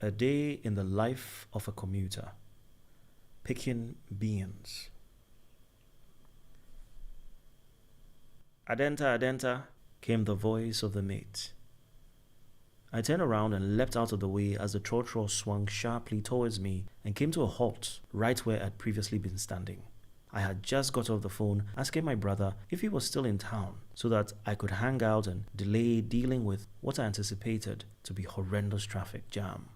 A day in the life of a commuter, picking beans. "Adenta, Adenta," came the voice of the mate. I turned around and leapt out of the way as the trotro swung sharply towards me and came to a halt right where I'd previously been standing. I had just got off the phone asking my brother if he was still in town so that I could hang out and delay dealing with what I anticipated to be horrendous traffic jam,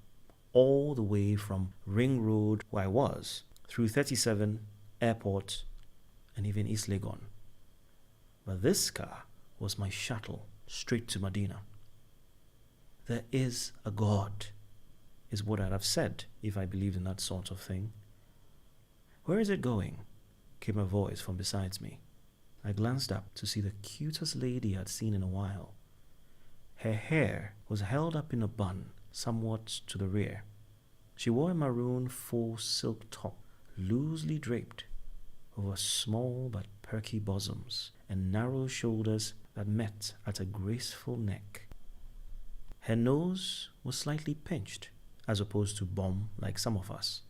all the way from Ring Road where I was, through 37, Airport, and even East Legon. But this car was my shuttle straight to Medina. There is a God, is what I'd have said if I believed in that sort of thing. "Where is it going?" came a voice from beside me. I glanced up to see the cutest lady I'd seen in a while. Her hair was held up in a bun, somewhat to the rear. She wore a maroon faux silk top, loosely draped over small but perky bosoms and narrow shoulders that met at a graceful neck. Her nose was slightly pinched, as opposed to bomb like some of us.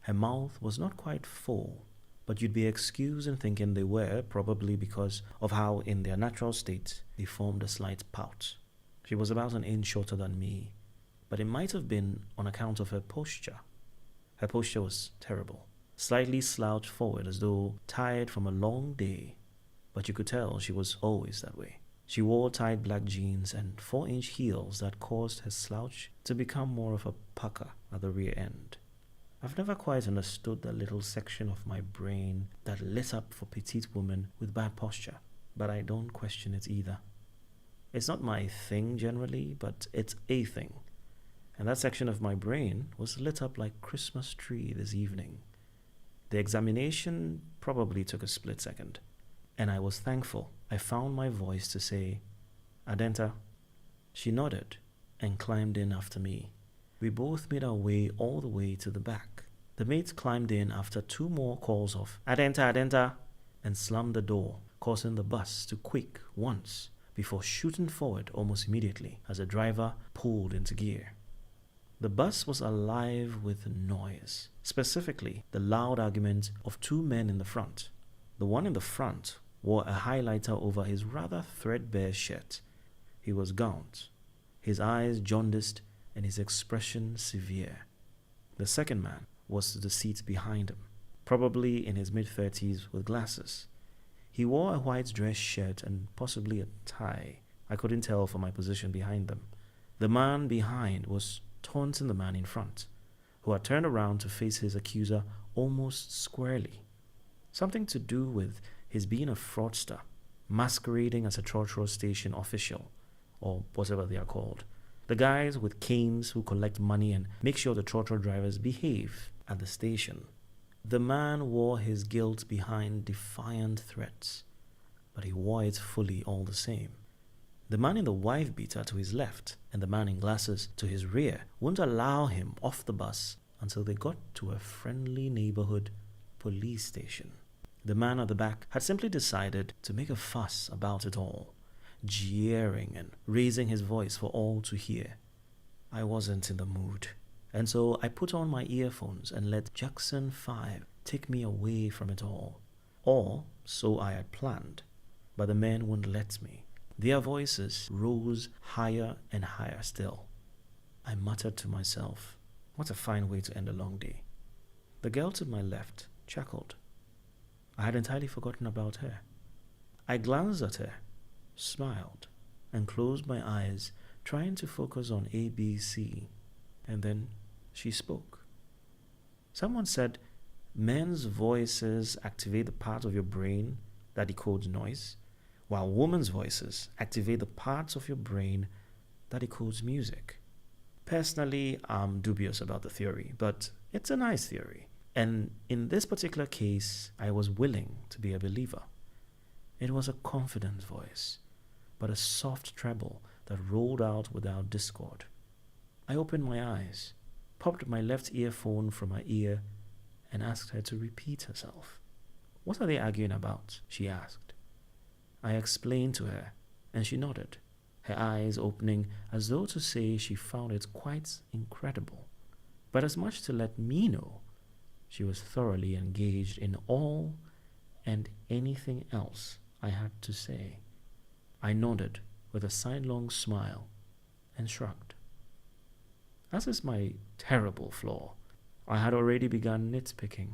Her mouth was not quite full, but you'd be excused in thinking they were, probably because of how, in their natural state, they formed a slight pout. She was about an inch shorter than me, but it might have been on account of her posture. Her posture was terrible, slightly slouched forward as though tired from a long day, but you could tell she was always that way. She wore tight black jeans and 4-inch heels that caused her slouch to become more of a pucker at the rear end. I've never quite understood that little section of my brain that lit up for petite women with bad posture, but I don't question it either. It's not my thing generally, but it's a thing. And that section of my brain was lit up like Christmas tree this evening. The examination probably took a split second, and I was thankful I found my voice to say, "Adenta." She nodded and climbed in after me. We both made our way all the way to the back. The mate climbed in after 2 more calls of "Adenta, Adenta," and slammed the door, causing the bus to quake once before shooting forward almost immediately as the driver pulled into gear. The bus was alive with noise, specifically the loud argument of 2 men in the front. The one in the front wore a highlighter over his rather threadbare shirt. He was gaunt, his eyes jaundiced, and his expression severe. The second man was to the seat behind him, probably in his mid-30s with glasses. He wore a white dress shirt and possibly a tie. I couldn't tell from my position behind them. The man behind was taunting the man in front, who had turned around to face his accuser almost squarely. Something to do with his being a fraudster, masquerading as a trotro station official, or whatever they are called. The guys with canes who collect money and make sure the trotro drivers behave at the station. The man wore his guilt behind defiant threats, but he wore it fully all the same. The man in the wife beater to his left and the man in glasses to his rear wouldn't allow him off the bus until they got to a friendly neighborhood police station. The man at the back had simply decided to make a fuss about it all, jeering and raising his voice for all to hear. I wasn't in the mood, and so I put on my earphones and let Jackson 5 take me away from it all. Or so I had planned, but the men wouldn't let me. Their voices rose higher and higher still. I muttered to myself, what a fine way to end a long day. The girl to my left chuckled. I had entirely forgotten about her. I glanced at her, smiled, and closed my eyes, trying to focus on ABC, and then she spoke. Someone said, men's voices activate the part of your brain that decodes noise, while women's voices activate the parts of your brain that decodes music. Personally, I'm dubious about the theory, but it's a nice theory, and in this particular case, I was willing to be a believer. It was a confident voice, but a soft treble that rolled out without discord. I opened my eyes, popped my left earphone from my ear, and asked her to repeat herself. "What are they arguing about?" she asked. I explained to her, and she nodded. her eyes opening as though to say she found it quite incredible, but as much to let me know she was thoroughly engaged in all and anything else I had to say. I nodded with a sidelong smile and shrugged. As is my terrible flaw, I had already begun nitpicking.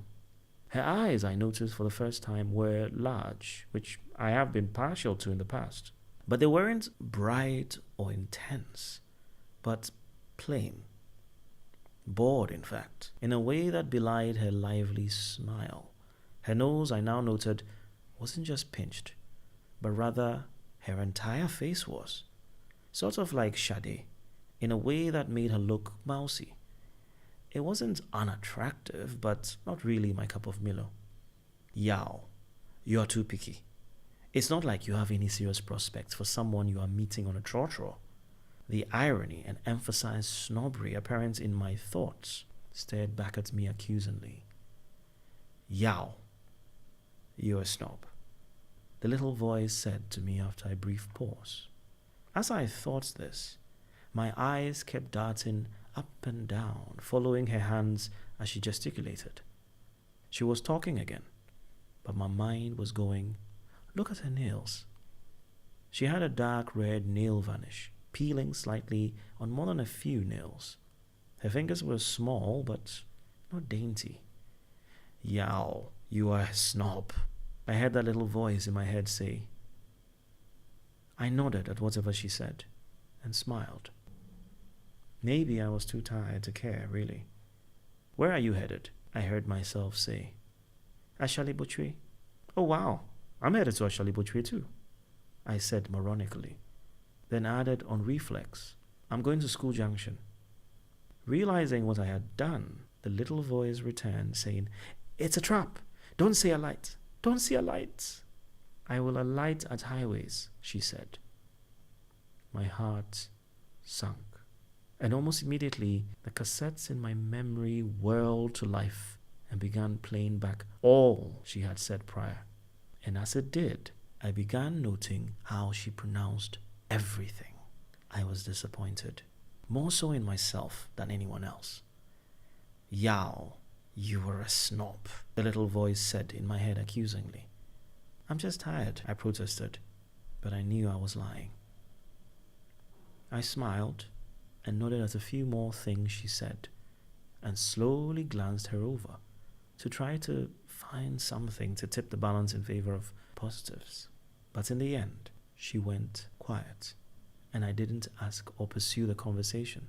Her eyes, I noticed for the first time, were large, which I have been partial to in the past. But they weren't bright or intense, but plain. Bored, in fact, in a way that belied her lively smile. Her nose, I now noted, wasn't just pinched, but rather her entire face was. Sort of like Sade, in a way that made her look mousy. It wasn't unattractive, but not really my cup of Milo. Yao, you're too picky. It's not like you have any serious prospects for someone you are meeting on a trotro. The irony and emphasized snobbery apparent in my thoughts stared back at me accusingly. Yao, you're a snob, the little voice said to me after a brief pause. As I thought this, my eyes kept darting up and down, following her hands as she gesticulated. She was talking again, but my mind was going, look at her nails. She had a dark red nail varnish, peeling slightly on more than a few nails. Her fingers were small, but not dainty. Yao, you are a snob, I heard that little voice in my head say. I nodded at whatever she said and smiled. Maybe I was too tired to care, really. Where are you headed? I heard myself say. Ashalibutri? Oh wow, I'm headed to Ashalibutri too, I said moronically, then added on reflex, I'm going to School Junction. Realizing what I had done, the little voice returned, saying, It's a trap. Don't say alight. Don't say alight. I will alight at highways, she said. My heart sunk, and almost immediately the cassettes in my memory whirled to life and began playing back all she had said prior. And as it did, I began noting how she pronounced everything. I was disappointed, more so in myself than anyone else. Yao, you were a snob, the little voice said in my head accusingly. I'm just tired, I protested, but I knew I was lying. I smiled and nodded at a few more things she said, and slowly glanced her over to try to find something to tip the balance in favor of positives. But in the end, she went quiet, and I didn't ask or pursue the conversation,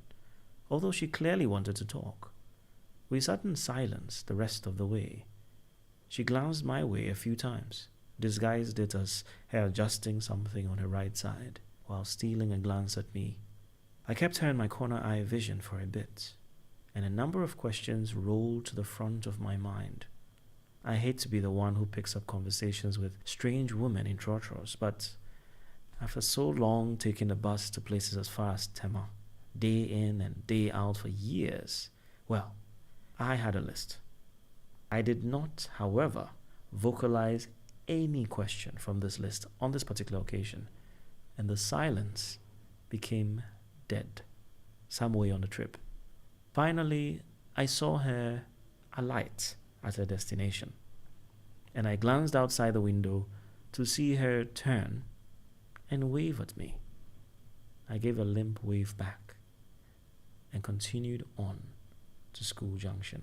although she clearly wanted to talk. We sat in silence the rest of the way. She glanced my way a few times, disguised it as her adjusting something on her right side, while stealing a glance at me. I kept her in my corner eye vision for a bit, and a number of questions rolled to the front of my mind. I hate to be the one who picks up conversations with strange women in trotros, but after so long taking the bus to places as far as Tema, day in and day out for years, well, I had a list. I did not, however, vocalize any question from this list on this particular occasion, and the silence became dead some way on the trip. Finally, I saw her alight at her destination, and I glanced outside the window to see her turn and wave at me. I gave a limp wave back and continued on to School Junction.